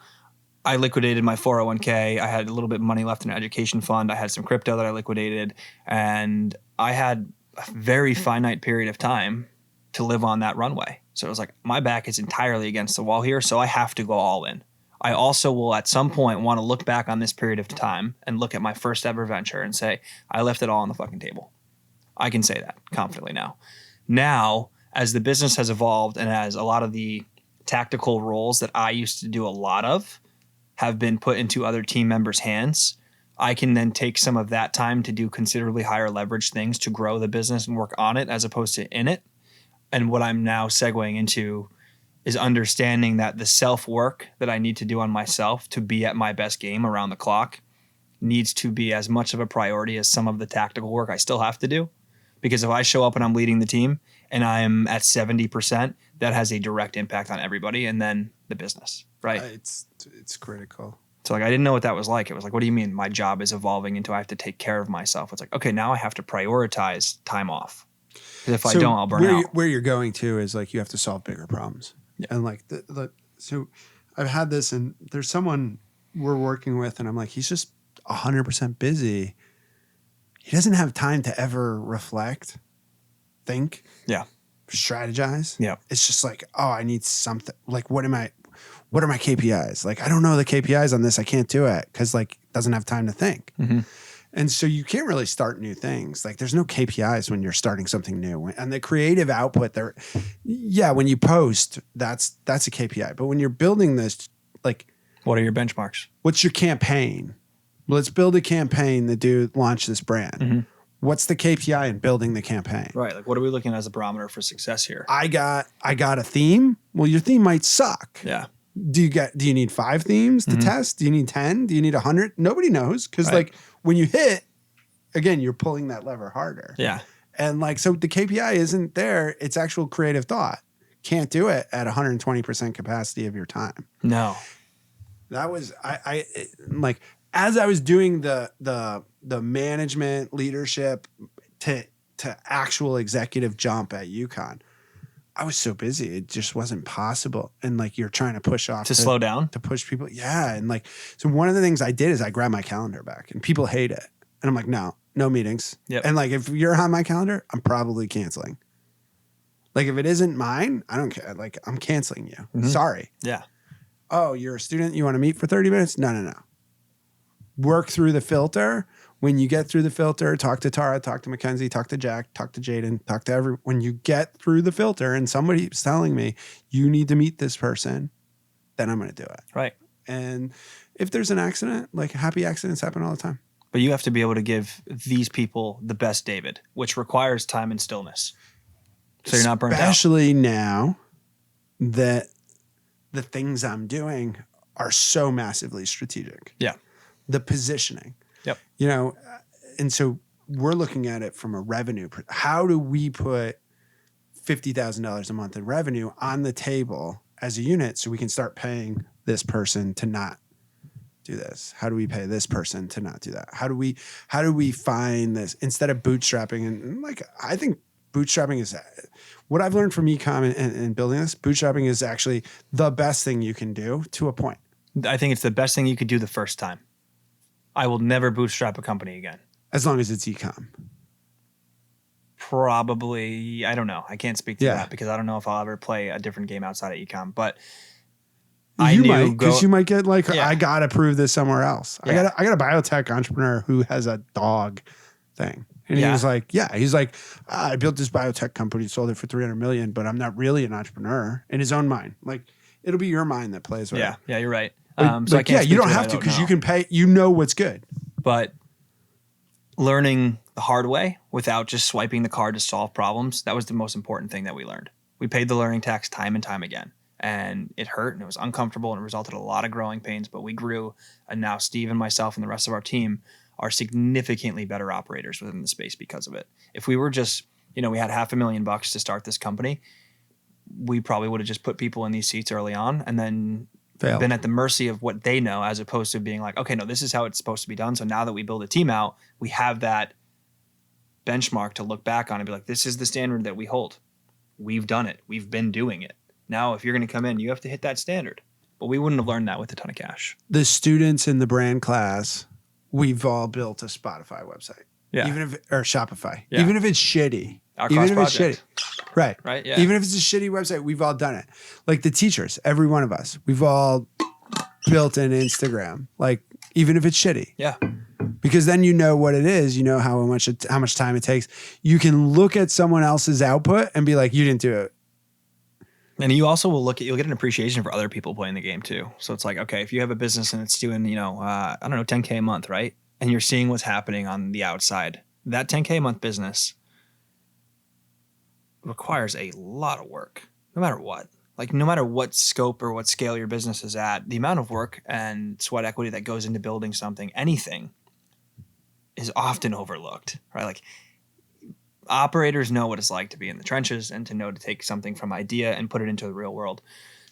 I liquidated my 401k. I had a little bit of money left in an education fund. I had some crypto that I liquidated, and I had a very finite period of time to live on that runway. So it was like, my back is entirely against the wall here, so I have to go all in. I also will at some point want to look back on this period of time and look at my first ever venture and say, I left it all on the fucking table. I can say that confidently now. Now, as the business has evolved and as a lot of the tactical roles that I used to do a lot of have been put into other team members' hands, I can then take some of that time to do considerably higher leverage things to grow the business and work on it as opposed to in it. And what I'm now segueing into is understanding that the self-work that I need to do on myself to be at my best game around the clock needs to be as much of a priority as some of the tactical work I still have to do. Because if I show up and I'm leading the team and I'm at 70%, that has a direct impact on everybody and then the business, right? It's critical. So like, I didn't know what that was like. It was like, what do you mean my job is evolving into I have to take care of myself? It's like, okay, now I have to prioritize time off. Because if I don't, I'll burn out. Where you're going to is like you have to solve bigger problems. Yeah. And like, so I've had this, and there's someone we're working with, and I'm like, he's just 100% busy. He doesn't have time to ever reflect, think, strategize. Yeah. It's just like, oh, I need something. Like, what are my KPIs? Like, I don't know the KPIs on this. I can't do it because like doesn't have time to think. Mm-hmm. And so you can't really start new things. Like there's no KPIs when you're starting something new. And the creative output there, when you post, that's a KPI. But when you're building this, like, what are your benchmarks? What's your campaign? Let's build a campaign to launch this brand. Mm-hmm. What's the KPI in building the campaign? Right. Like, what are we looking at as a barometer for success here? I got a theme. Well, your theme might suck. Yeah. Do you need 5 themes to test? Do you need 10? Do you need 100? Nobody knows. Because like when you hit, again, you're pulling that lever harder. Yeah. And like, so the KPI isn't there. It's actual creative thought. Can't do it at 120% capacity of your time. No. That was, I like, as I was doing the management leadership to actual executive jump at UConn, I was so busy. It just wasn't possible. And like, you're trying to push off to slow down, to push people. Yeah. And like, so one of the things I did is I grabbed my calendar back, and people hate it. And I'm like, no meetings. Yep. And like, if you're on my calendar, I'm probably canceling. Like if it isn't mine, I don't care. Like I'm canceling you. Mm-hmm. Sorry. Yeah. Oh, you're a student. You want to meet for 30 minutes? No. Work through the filter. When you get through the filter, talk to Tara, talk to Mackenzie, talk to Jack, talk to Jaden, talk to everyone. When you get through the filter and somebody's telling me you need to meet this person, then I'm going to do it. Right. And if there's an accident, like happy accidents happen all the time. But you have to be able to give these people the best David, which requires time and stillness. So you're not burnt out. Especially now that the things I'm doing are so massively strategic. Yeah. The positioning. Yep. You know, and so we're looking at it from a revenue. How do we put $50,000 a month in revenue on the table as a unit so we can start paying this person to not do this? How do we pay this person to not do that? How do we find this instead of bootstrapping? And like, I think bootstrapping is what I've learned from ecom and building this. Bootstrapping is actually the best thing you can do to a point. I think it's the best thing you could do the first time. I will never bootstrap a company again. As long as it's ecom. Probably, I don't know. I can't speak to that because I don't know if I'll ever play a different game outside of ecom. But you might, because you might get like, I gotta prove this somewhere else. Yeah. I got a biotech entrepreneur who has a dog thing. And he was like, I built this biotech company, sold it for 300 million, but I'm not really an entrepreneur in his own mind. Like, it'll be your mind that plays with it. Yeah, you're right. So I can't you don't have to because you can pay, what's good. But learning the hard way without just swiping the card to solve problems, that was the most important thing that we learned. We paid the learning tax time and time again. And it hurt and it was uncomfortable and it resulted in a lot of growing pains, but we grew. And now Steve and myself and the rest of our team are significantly better operators within the space because of it. If we were just, we had $500,000 to start this company, we probably would have just put people in these seats early on and then been at the mercy of what they know, as opposed to being like, okay, no, this is how it's supposed to be done. So now that we build a team out, we have that benchmark to look back on and be like, this is the standard that we hold. we've done it. We've been doing it. Now, if you're going to come in, you have to hit that standard. But we wouldn't have learned that with a ton of cash. The students in the brand class, we've all built a Spotify website. Yeah. Or Shopify. Yeah. Even if it's shitty. Our even class if project. it's shitty. Right. Right. Yeah. Even if it's a shitty website, we've all done it. Like the teachers, every one of us, we've all built an Instagram. Like even if it's shitty. Yeah. Because then you know what it is. You know how much time it takes. You can look at someone else's output and be like, you didn't do it. And you also will you'll get an appreciation for other people playing the game too. So it's like, okay, if you have a business and it's doing, I don't know, 10K a month, right? And you're seeing what's happening on the outside, that 10K a month business requires a lot of work, no matter what. Like no matter what scope or what scale your business is at, the amount of work and sweat equity that goes into building something, anything, is often overlooked, right? Like operators know what it's like to be in the trenches and to know to take something from idea and put it into the real world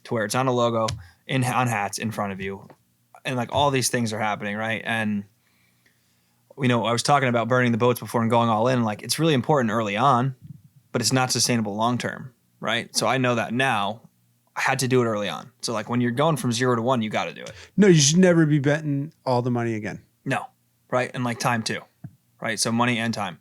to where it's on a logo, on hats in front of you. And like all these things are happening, right? And, I was talking about burning the boats before and going all in. Like it's really important early on, but it's not sustainable long term, right? So I know that now. I had to do it early on. So like when you're going from 0 to 1, you got to do it. No, you should never be betting all the money again. No, right? And like time too, right? So money and time.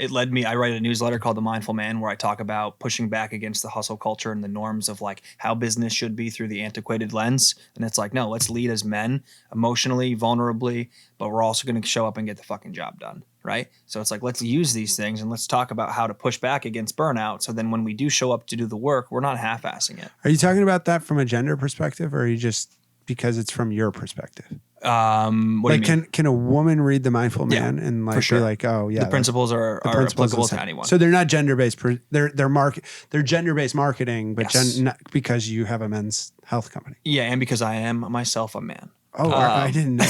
It led me, I write a newsletter called The Mindful Man where I talk about pushing back against the hustle culture and the norms of like how business should be through the antiquated lens. And it's like, no, let's lead as men emotionally, vulnerably, but we're also going to show up and get the fucking job done. Right. So it's like, let's use these things and let's talk about how to push back against burnout. So then when we do show up to do the work, we're not half-assing it. Are you talking about that from a gender perspective or are you just because it's from your perspective? What do you mean? Can a woman read The Mindful Man and like sure. be like, oh yeah, the principles are applicable to anyone. So they're not gender based. They're gender based marketing, but Yes. not because you have a men's health company. Yeah, and because I am myself a man. Oh, I didn't know.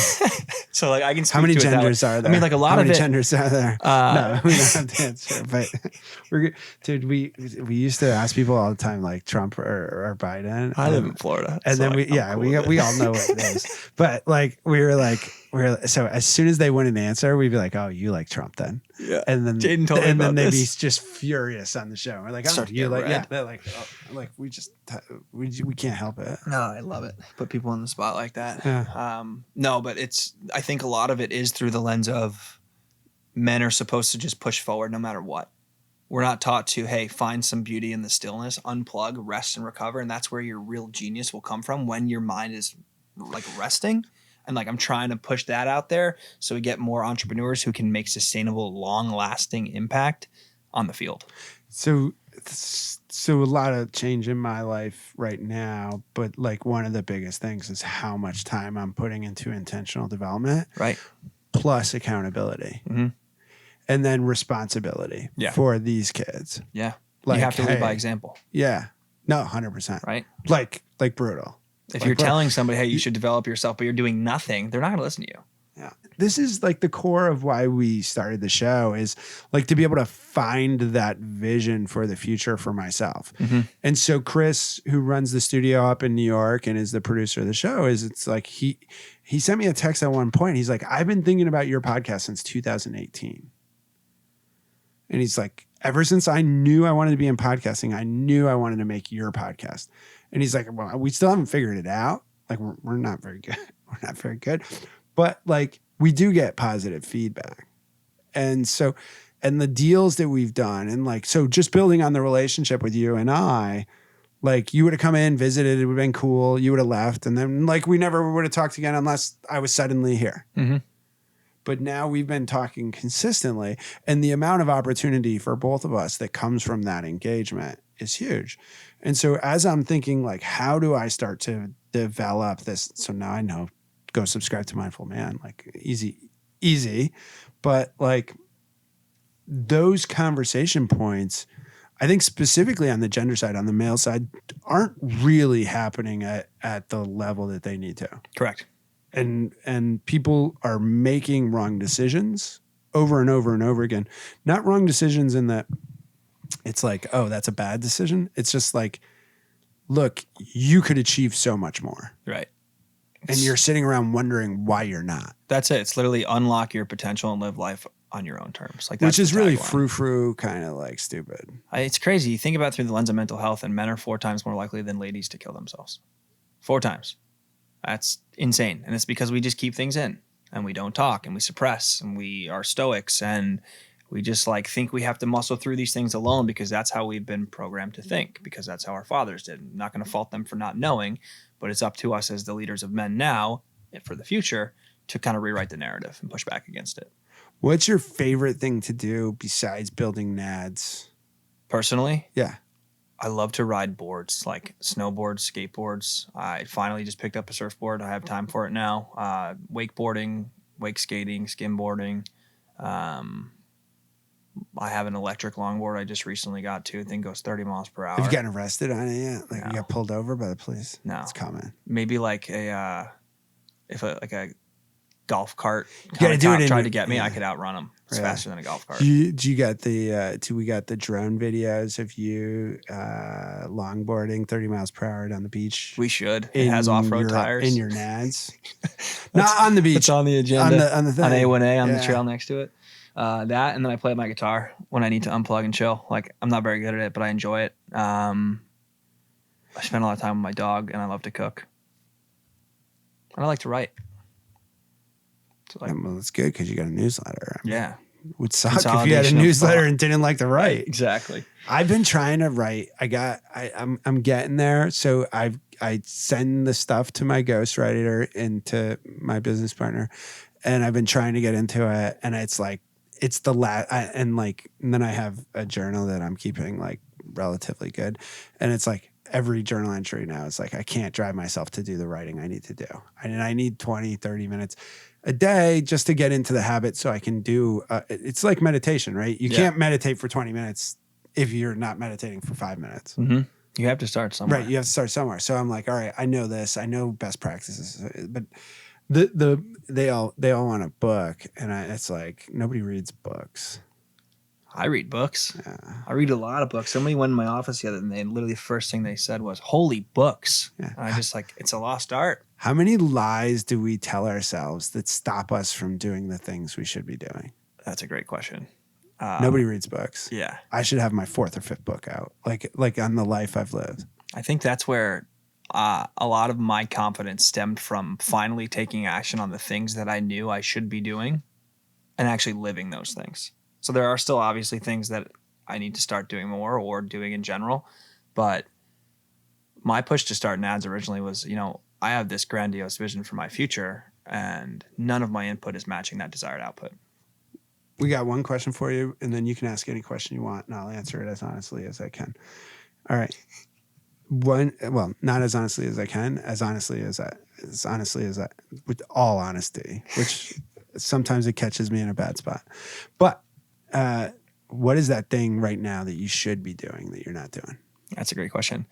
So like I can speak How many to it that way. genders are there? I mean, like a lot How of many it. genders are there? No, we don't have the answer. But dude, we used to ask people all the time, like Trump or Biden. I live in Florida, and so then like, I'm cool we all know what it is. But like so as soon as they wouldn't answer, we'd be like, oh, you like Trump then? Yeah. And then Jaden told me and then about they'd be this. just furious on the show. We're like, oh, Start to you get like red. yeah. They're like, oh, like we can't help it. No, I love it. Put people on the spot like that. Yeah. No, but I think a lot of it is through the lens of men are supposed to just push forward no matter what. We're not taught to, hey, find some beauty in the stillness, unplug, rest and recover. And that's where your real genius will come from when your mind is like resting. And like I'm trying to push that out there so we get more entrepreneurs who can make sustainable, long-lasting impact on the field. So a lot of change in my life right now, but like one of the biggest things is how much time I'm putting into intentional development, Right. plus accountability, Mm-hmm. and then responsibility for these kids. Yeah. Like, you have to lead by example. Yeah, no, 100%. Right. Like brutal. If you're telling somebody, hey, you should develop yourself, but you're doing nothing, they're not going to listen to you. Yeah. This is like the core of why we started the show is like to be able to find that vision for the future for myself. Mm-hmm. And so Chris, who runs the studio up in New York and is the producer of the show, it's like he sent me a text at one point. He's like, I've been thinking about your podcast since 2018. And he's like, ever since I knew I wanted to be in podcasting, I knew I wanted to make your podcast. And he's like, well, we still haven't figured it out. Like we're not very good. We're not very good. But like we do get positive feedback. And so, and the deals that we've done and like, so just building on the relationship with you and I, like you would have come in, visited, it would have been cool. You would have left. And then like, we never would have talked again unless I was suddenly here. Mm-hmm. But now we've been talking consistently and the amount of opportunity for both of us that comes from that engagement is huge. And so as I'm thinking like, how do I start to develop this? So now I know, go subscribe to Mindful Man, like easy. But like those conversation points, I think specifically on the gender side, on the male side, aren't really happening at the level that they need to. Correct. And people are making wrong decisions over and over and over again. Not wrong decisions in that it's like, oh, that's a bad decision. It's just like, look, you could achieve so much more. Right. And you're sitting around wondering why you're not. That's it. It's literally unlock your potential and live life on your own terms. Like which that's is the really tagline. frou-frou, kind of like stupid. It's crazy. You think about it through the lens of mental health, and men are 4 times more likely than ladies to kill themselves. 4 times. That's insane. And it's because we just keep things in and we don't talk and we suppress and we are stoics and we just like think we have to muscle through these things alone because that's how we've been programmed to think, because that's how our fathers did. I'm not going to fault them for not knowing, but it's up to us as the leaders of men now and for the future to kind of rewrite the narrative and push back against it. What's your favorite thing to do besides building nads? Personally, Yeah. I love to ride boards, like snowboards, skateboards. I finally just picked up a surfboard. I have time for it now. Wakeboarding, wake skating, skimboarding. I have an electric longboard I just recently got to. The thing goes 30 miles per hour. Have you gotten arrested on it yet? Like No. you got pulled over by the police? No. It's coming. Maybe like a golf cart gotta do it in tried your- to get me, yeah. I could outrun him. It's Really? faster than a golf cart. We got the drone videos of you longboarding 30 miles per hour down the beach. We should. It has off-road tires. In your nads. Not on the beach. It's on the agenda. On the thing. On A1A on Yeah. the trail next to it. That, and then I play my guitar when I need to unplug and chill. Like, I'm not very good at it, but I enjoy it. I spend a lot of time with my dog, and I love to cook. And I like to write. So like, Well, that's good because you got a newsletter. yeah, It would suck if you had a Consolidation of newsletter thought. and didn't like to write. exactly. I've been trying to write. I'm getting there. So I send the stuff to my ghostwriter and to my business partner, and I've been trying to get into it. And it's like it's the and then I have a journal that I'm keeping like relatively good, and it's like every journal entry now is like I can't drive myself to do the writing I need to do, and I need 20, 30 minutes a day just to get into the habit so I can do it's like meditation, right? You can't meditate for 20 minutes if you're not meditating for 5 minutes. Mm-hmm. You have to start somewhere. Right. You have to start somewhere. So I'm like, all right, I know this, I know best practices, but they all want a book, and it's like nobody reads books. I read books. Yeah. I read a lot of books. Somebody went in my office the other day, and they literally the first thing they said was, "Holy books!" Yeah. And I just like, it's a lost art. How many lies do we tell ourselves that stop us from doing the things we should be doing? That's a great question. Nobody reads books. Yeah, I should have my 4th or 5th book out, like on the life I've lived. I think that's where a lot of my confidence stemmed from finally taking action on the things that I knew I should be doing and actually living those things. So there are still obviously things that I need to start doing more or doing in general. But my push to start NADS originally was, I have this grandiose vision for my future, and none of my input is matching that desired output. We got one question for you, and then you can ask any question you want, and I'll answer it as honestly as I can. All right. Not as honestly as I can, as honestly as I, with all honesty, which sometimes it catches me in a bad spot. But what is that thing right now that you should be doing that you're not doing? That's a great question.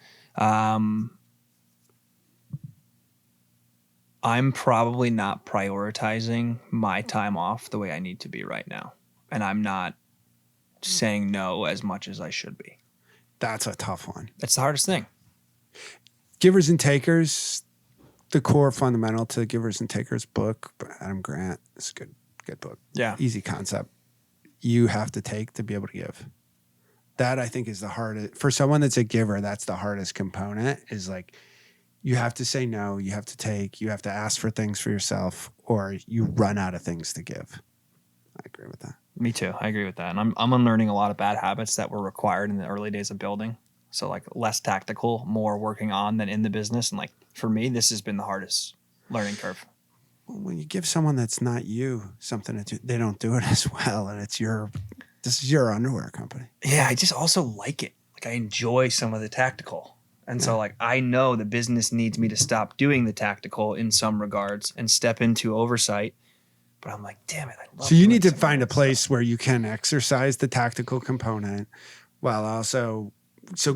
I'm probably not prioritizing my time off the way I need to be right now. And I'm not saying no as much as I should be. That's a tough one. That's the hardest thing. Givers and Takers, the core fundamental to Givers and Takers book by Adam Grant. It's a good book. Yeah. Easy concept. You have to take to be able to give. That I think is the hardest. For someone that's a giver, that's the hardest component, is like you have to say no, you have to take, you have to ask for things for yourself, or you run out of things to give. I agree with that. Me too. I agree with that. And I'm unlearning a lot of bad habits that were required in the early days of building. So like less tactical, more working on than in the business. And like for me, this has been the hardest learning curve. When you give someone that's not you something to do, they don't do it as well, and this is your underwear company. Yeah, I just also like it. Like I enjoy some of the tactical. And so like I know the business needs me to stop doing the tactical in some regards and step into oversight. But I'm like, damn it, I love So you doing need to some of find a that place stuff. where you can exercise the tactical component while also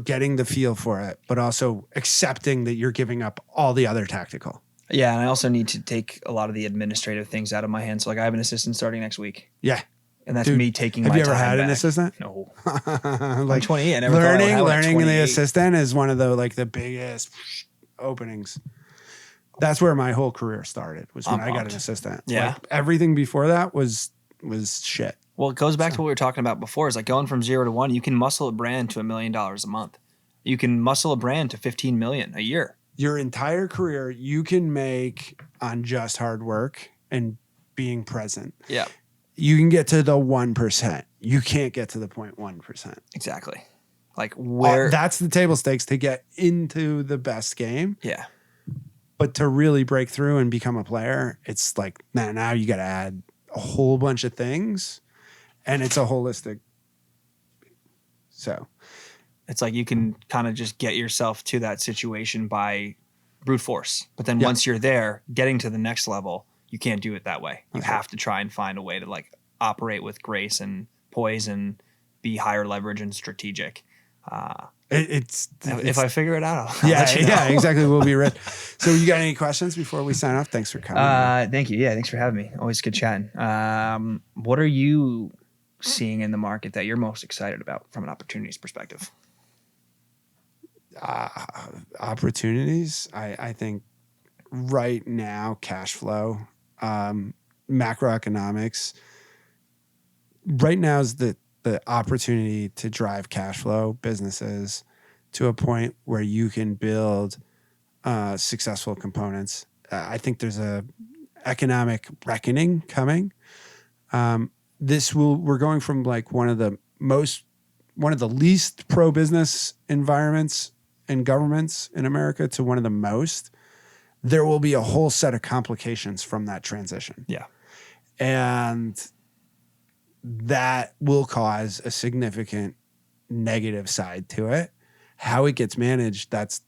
getting the feel for it, but also accepting that you're giving up all the other tactical. Yeah, and I also need to take a lot of the administrative things out of my hands. So like I have an assistant starting next week. Yeah. And that's Dude, me taking have my you ever time had an back. assistant? No. I'm I'm 28. I never thought I would have it at learning the 28. assistant is one of the biggest openings. That's where my whole career started, was when I'm I got an pumped. assistant. Yeah. Like, everything before that was shit. Well, it goes back to what we were talking about before. Is like going from 0 to 1. You can muscle a brand to $1 million a month. You can muscle a brand to 15 million a year. Your entire career you can make on just hard work and being present. Yeah. You can get to the 1%. You can't get to the 0.1%. Exactly. Like where that's the table stakes to get into the best game. Yeah. But to really break through and become a player, it's like now you got to add a whole bunch of things, and it's a holistic. So it's like you can kind of just get yourself to that situation by brute force. But then once you're there, getting to the next level, you can't do it that way. You have to try and find a way to like operate with grace and poise and be higher leverage and strategic. If I figure it out, I'll let you know. Yeah, exactly. We'll be ready. So you got any questions before we sign off? Thanks for coming. Thank you. Yeah, thanks for having me. Always good chatting. What are you seeing in the market that you're most excited about from an opportunities perspective? Opportunities. I think right now, cash flow, macroeconomics. Right now is the opportunity to drive cash flow businesses to a point where you can build successful components. I think there's a economic reckoning coming. We're going from like one of the least pro-business environments and governments in America to one of the most. There will be a whole set of complications from that transition. Yeah. And that will cause a significant negative side to it. How it gets managed, that's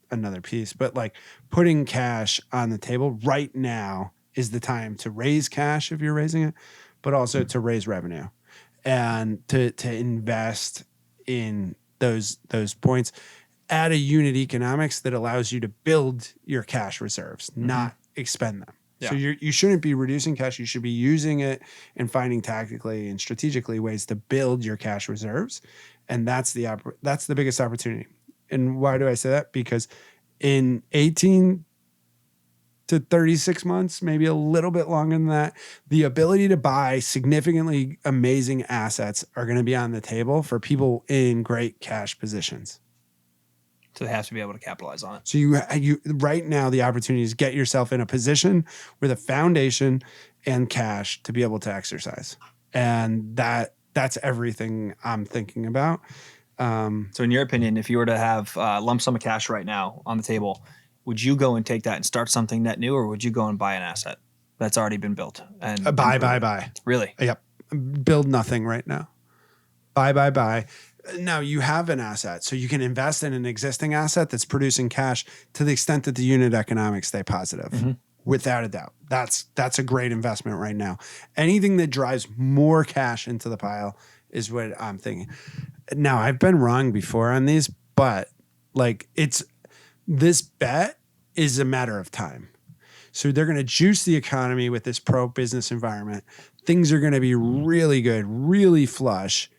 another piece. But like putting cash on the table right now is the time to raise cash if you're raising it, but also to raise revenue and to invest in those points at a unit economics that allows you to build your cash reserves, not expend them. Yeah. So you shouldn't be reducing cash. You should be using it and finding tactically and strategically ways to build your cash reserves. And that's the biggest opportunity. And why do I say that? Because in 18 to 36 months, maybe a little bit longer than that, the ability to buy significantly amazing assets are going to be on the table for people in great cash positions. So they have to be able to capitalize on it. So you right now, the opportunity is get yourself in a position with a foundation and cash to be able to exercise. And that's everything I'm thinking about. So in your opinion, if you were to have a lump sum of cash right now on the table, would you go and take that and start something net new, or would you go and buy an asset that's already been built? And buy. Really? Yep. Build nothing right now. Buy. Now you have an asset, so you can invest in an existing asset that's producing cash to the extent that the unit economics stay positive, without a doubt. That's a great investment right now. Anything that drives more cash into the pile is what I'm thinking. Now I've been wrong before on these, but like this bet is a matter of time. So they're going to juice the economy with this pro-business environment. Things are going to be really good, really flush.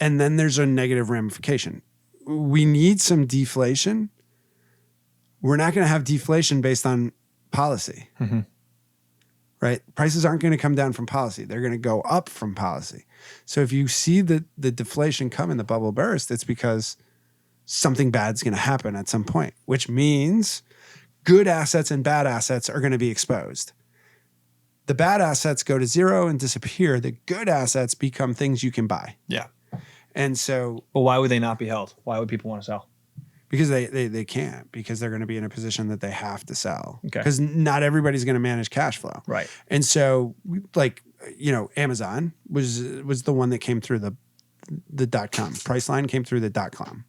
And then there's a negative ramification. We need some deflation. We're not going to have deflation based on policy, right? Prices aren't going to come down from policy. They're going to go up from policy. So if you see the deflation come in the bubble burst, it's because something bad's going to happen at some point, which means good assets and bad assets are going to be exposed. The bad assets go to zero and disappear. The good assets become things you can buy. Yeah. And so, but why would they not be held? Why would people want to sell? Because they can't, because they're going to be in a position that they have to sell. Okay. Because not everybody's going to manage cash flow. Right. And so, like, Amazon was the one that came through the .com. Priceline came through the .com.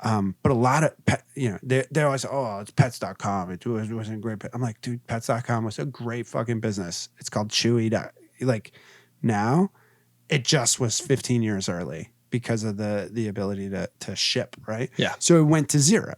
But a lot of they always say, oh, it's pets.com. It wasn't great. I'm like, dude, pets.com was a great fucking business. It's called Chewy. Like now, it just was 15 years early because of the ability to ship, right? Yeah. So it went to zero.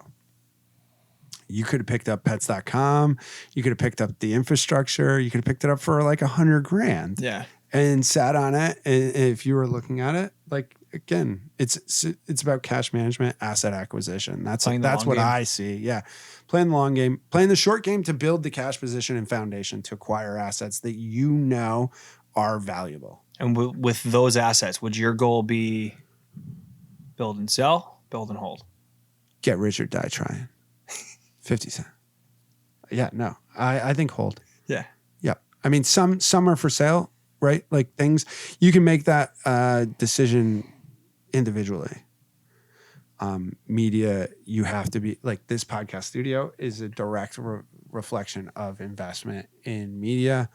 You could have picked up pets.com. You could have picked up the infrastructure. You could have picked it up for like $100,000. Yeah. And sat on it. And if you were looking at it, like, again, it's about cash management, asset acquisition. That's what I see. Yeah. Playing the long game, playing the short game to build the cash position and foundation to acquire assets that are valuable. And with those assets, would your goal be build and sell, build and hold? Get rich or die trying. 50 Cent. Yeah, no. I think hold. Yeah. Yep. I mean, some are for sale, right? Like things you can make that decision individually. Media, you have to be like this podcast studio is a direct reflection of investment in media,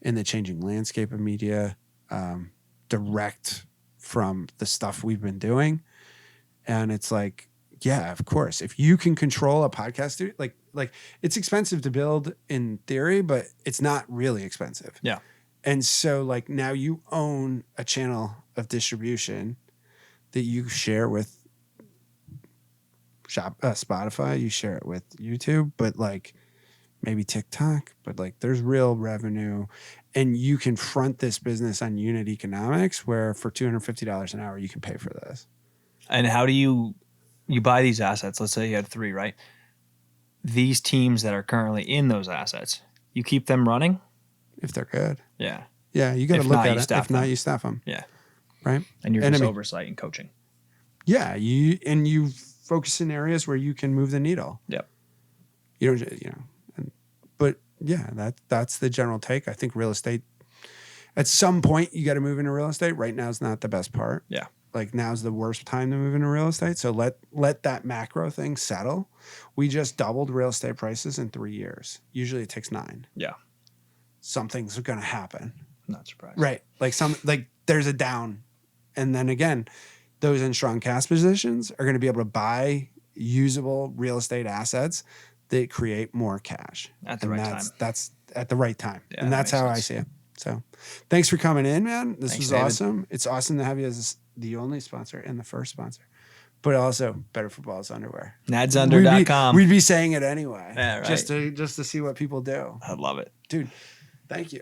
in the changing landscape of media, direct from the stuff we've been doing. And it's like, yeah, of course, if you can control a podcast studio, like it's expensive to build in theory, but it's not really expensive. Yeah. And so like now you own a channel of distribution that you share with Spotify, you share it with YouTube, but like maybe TikTok, but like there's real revenue and you can front this business on unit economics where for $250 an hour, you can pay for this. And how do you buy these assets? Let's say you had 3, right? These teams that are currently in those assets, you keep them running? If they're good. Yeah. Yeah, you got to If look not, at you it. staff If not, them. you staff them. Yeah. Right? And you're And just I mean- oversight and coaching. Yeah, you focus in areas where you can move the needle. Yep. You know, but yeah, that's the general take. I think real estate, at some point, you got to move into real estate. Right now is not the best part. Yeah. Like now's the worst time to move into real estate. So let that macro thing settle. We just doubled real estate prices in 3 years. Usually it takes 9. Yeah. Something's going to happen. Not surprised. Right. Like there's a down. And then again, those in strong cash positions are going to be able to buy usable real estate assets that create more cash. At the right time. That's at the right time. Yeah, and that that's makes how I sense. see it. So thanks for coming in, man. This Thanks, was David. awesome. It's awesome to have you as the only sponsor and the first sponsor. But also Better Football's underwear. Nadsunder.com. We'd be saying it anyway. Yeah, right. Just to see what people do. I love it. Dude, thank you.